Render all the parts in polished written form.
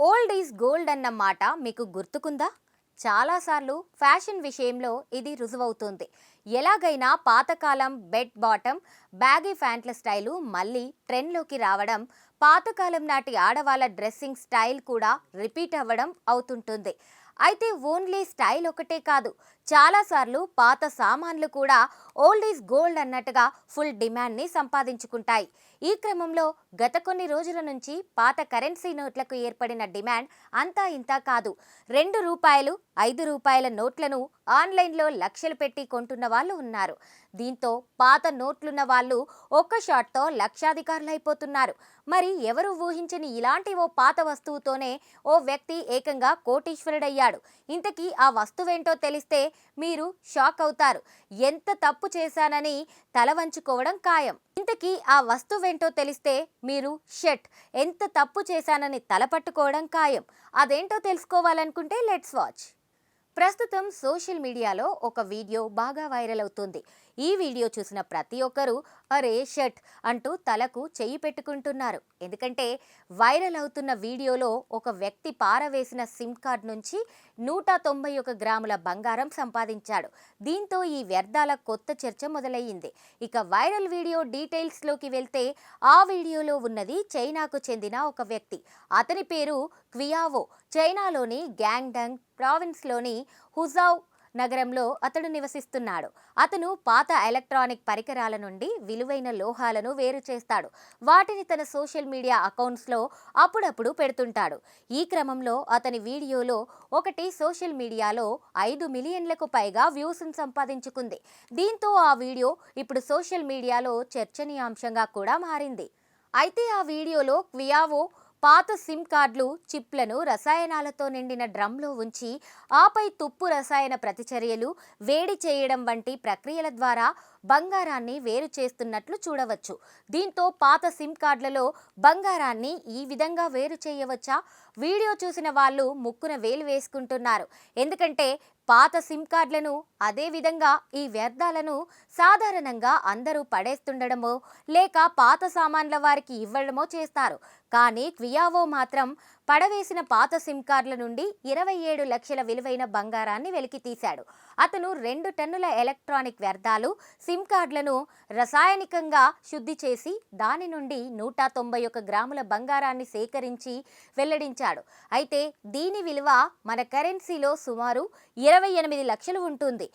Old is gold అన్న మాట మీకు గుర్తుకుందా? చాలాసార్లు ఫ్యాషన్ విషయంలో ఇది రుజువవుతుంది. ఎలాగైనా పాతకాలం బెడ్ బాటమ్, బ్యాగీ ప్యాంట్ల స్టైలు మళ్ళీ ట్రెండ్లోకి రావడం, పాతకాలం నాటి ఆడవాళ్ళ డ్రెస్సింగ్ స్టైల్ కూడా రిపీట్ అవ్వడం అవుతుంటుంది. అయితే ఓన్లీ స్టైల్ ఒకటే కాదు, చాలాసార్లు పాత సామాన్లు కూడా ఓల్డ్ ఈజ్ గోల్డ్ అన్నట్టుగా ఫుల్ డిమాండ్ని సంపాదించుకుంటాయి. ఈ క్రమంలో గత కొన్ని రోజుల నుంచి పాత కరెన్సీ నోట్లకు ఏర్పడిన డిమాండ్ అంతా ఇంతా కాదు. రూ. 2, రూ. 5 నోట్లను ఆన్లైన్లో లక్షలు పెట్టి కొంటున్న వాళ్ళు ఉన్నారు. దీంతో పాత నోట్లున్న వాళ్ళు ఒక్క షాట్తో లక్షాధికారులైపోతున్నారు. మరి ఎవరు ఊహించని ఇలాంటి ఓ పాత వస్తువుతోనే ఓ వ్యక్తి ఏకంగా కోటీశ్వరుడయ్యాడు. ఇంతకీ ఆ వస్తువేంటో తెలిస్తే మీరు షాక్ అవుతారు. ఎంత తప్పు చేశానని తల వంచుకోవడం ఖాయం. ఇంతకీ ఆ వస్తువేంటో తెలిస్తే మీరు షట్ ఎంత తప్పు చేశానని తలపట్టుకోవడం ఖాయం. అదేంటో తెలుసుకోవాలనుకుంటే లెట్స్ వాచ్. ప్రస్తుతం సోషల్ మీడియాలో ఒక వీడియో బాగా వైరల్ అవుతుంది. ఈ వీడియో చూసిన ప్రతి ఒక్కరూ అరే షట్ అంటూ తలకు చెయ్యి పెట్టుకుంటున్నారు. ఎందుకంటే వైరల్ అవుతున్న వీడియోలో ఒక వ్యక్తి పారవేసిన సిమ్ కార్డ్ నుంచి 191 గ్రాముల బంగారం సంపాదించాడు. దీంతో ఈ వ్యర్థాల కొత్త చర్చ మొదలయ్యింది. ఇక వైరల్ వీడియో డీటెయిల్స్లోకి వెళ్తే ఆ వీడియోలో ఉన్నది చైనాకు చెందిన ఒక వ్యక్తి. అతని పేరు క్వియావో. చైనాలోని గ్యాంగ్డంగ్ ప్రావిన్స్లోని హుజావ్ నగరంలో అతడు నివసిస్తున్నాడు. అతను పాత ఎలక్ట్రానిక్ పరికరాల నుండి విలువైన లోహాలను వేరు చేస్తాడు. వాటిని తన సోషల్ మీడియా అకౌంట్స్లో అప్పుడప్పుడు పెడుతుంటాడు. ఈ క్రమంలో అతని వీడియోలో ఒకటి సోషల్ మీడియాలో 5 మిలియన్లకు పైగా వ్యూస్ను సంపాదించుకుంది. దీంతో ఆ వీడియో ఇప్పుడు సోషల్ మీడియాలో చర్చనీయాంశంగా కూడా మారింది. అయితే ఆ వీడియోలో క్వియావో పాత సిమ్ కార్డులు, చిప్లను రసాయనాలతో నిండిన డ్రమ్లో ఉంచి ఆపై తుప్పు రసాయన ప్రతిచర్యలు, వేడి చేయడం వంటి ప్రక్రియల ద్వారా బంగారాన్ని వేరు చేస్తున్నట్లు చూడవచ్చు. దీంతో పాత సిమ్ కార్డులలో బంగారాన్ని ఈ విధంగా వేరు చేయవచ్చా? వీడియో చూసిన వాళ్ళు ముక్కున వేలు వేసుకుంటున్నారు. ఎందుకంటే పాత సిమ్ కార్డులను, అదే విధంగా ఈ వ్యర్థాలను సాధారణంగా అందరూ పడేస్తుండడమో లేక పాత సామాన్ల వారికి ఇవ్వడమో చేస్తారు. కానీ క్వియావో మాత్రం పడవేసిన పాత సిమ్ కార్డుల నుండి 27 లక్షల విలువైన బంగారాన్ని వెలికి తీశాడు. అతను 2 టన్నుల ఎలక్ట్రానిక్ వ్యర్థాలు, సిమ్ కార్డులను రసాయనికంగా శుద్ధి చేసి దాని నుండి 191 గ్రాముల బంగారాన్ని సేకరించి వెల్లడించాడు. అయితే దీని విలువ మన కరెన్సీలో సుమారు 28 లక్షలు ఉంటుంది.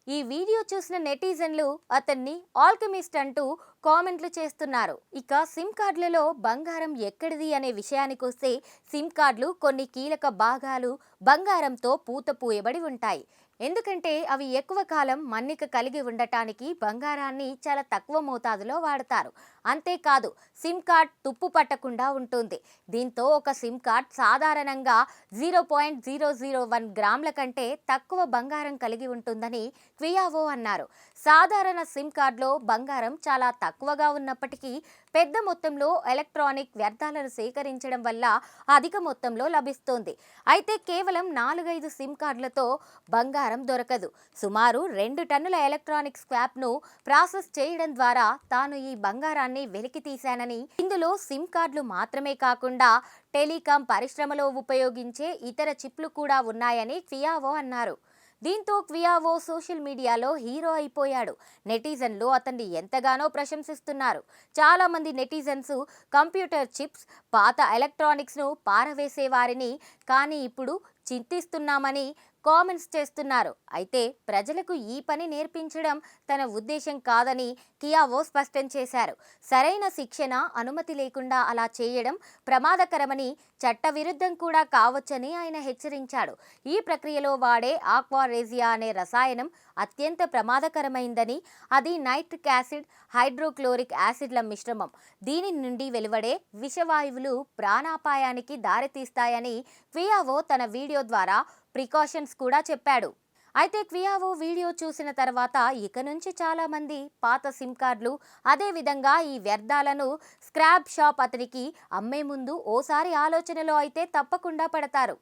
ఈ వీడియో చూసిన నెటిజన్లు అతన్ని ఆల్కెమిస్ట్ అంటూ కామెంట్లు చేస్తున్నారు. ఇక సిమ్ కార్డులలో బంగారం ఎక్కడిది అనే విషయానికొస్తే సిమ్ కార్డులు కొన్ని కీలక భాగాలు బంగారంతో పూత పూయబడి ఉంటాయి. ఎందుకంటే అవి ఎక్కువ కాలం మన్నిక కలిగి ఉండటానికి బంగారాన్ని చాలా తక్కువ మోతాదులో వాడతారు. అంతేకాదు సిమ్ కార్డ్ తుప్పు పట్టకుండా ఉంటుంది. దీంతో ఒక సిమ్ కార్డ్ సాధారణంగా 0.001 గ్రాముల కంటే తక్కువ బంగారం కలిగి ఉంటుందని క్వియావో అన్నారు. సాధారణ సిమ్ కార్డులో బంగారం చాలా తక్కువగా ఉన్నప్పటికీ పెద్ద మొత్తంలో ఎలక్ట్రానిక్ వ్యర్థాలను సేకరించడం వల్ల అధిక మొత్తంలో లభిస్తుంది. అయితే కేవలం 4-5 సిమ్ కార్డులతో బంగారం దొరకదు. సుమారు 2 టన్నుల ఎలక్ట్రానిక్ స్క్రాప్ను ప్రాసెస్ చేయడం ద్వారా తాను ఈ బంగారాన్ని వెలికి తీశానని, ఇందులో సిమ్ కార్డులు మాత్రమే కాకుండా టెలికాం పరిశ్రమలో ఉపయోగించే ఇతర చిప్లు కూడా ఉన్నాయని క్వియావో అన్నారు. దీంతో క్వియావో సోషల్ మీడియాలో హీరో అయిపోయాడు. నెటిజన్లు అతన్ని ఎంతగానో ప్రశంసిస్తున్నారు. చాలా మంది నెటిజన్స్ కంప్యూటర్ చిప్స్, పాత ఎలక్ట్రానిక్స్ను పారవేసేవారిని కానీ ఇప్పుడు చింతిస్తున్నామని కామెంట్స్ చేస్తున్నారు. అయితే ప్రజలకు ఈ పని నేర్పించడం తన ఉద్దేశం కాదని క్వియావో స్పష్టం చేశారు. సరైన శిక్షణ, అనుమతి లేకుండా అలా చేయడం ప్రమాదకరమని, చట్టవిరుద్ధం కూడా కావచ్చని ఆయన హెచ్చరించాడు. ఈ ప్రక్రియలో వాడే ఆక్వారేజియా అనే రసాయనం అత్యంత ప్రమాదకరమైందని, అది నైట్రిక్ యాసిడ్, హైడ్రోక్లోరిక్ యాసిడ్ల మిశ్రమం. దీని నుండి వెలువడే విషవాయువులు ప్రాణాపాయానికి దారితీస్తాయని క్వియావో తన వీడియో ద్వారా ప్రికాషన్స్ కూడా చెప్పాడు. అయితే క్వియావో వీడియో చూసిన తర్వాత ఇక నుంచి చాలా మంది పాత సిమ్ కార్డులు, అదే విధంగా ఈ వ్యర్థాలను స్క్రాప్ షాప్ అతనికి అమ్మే ముందు ఓసారి ఆలోచనలో అయితే తప్పకుండా పడతారు.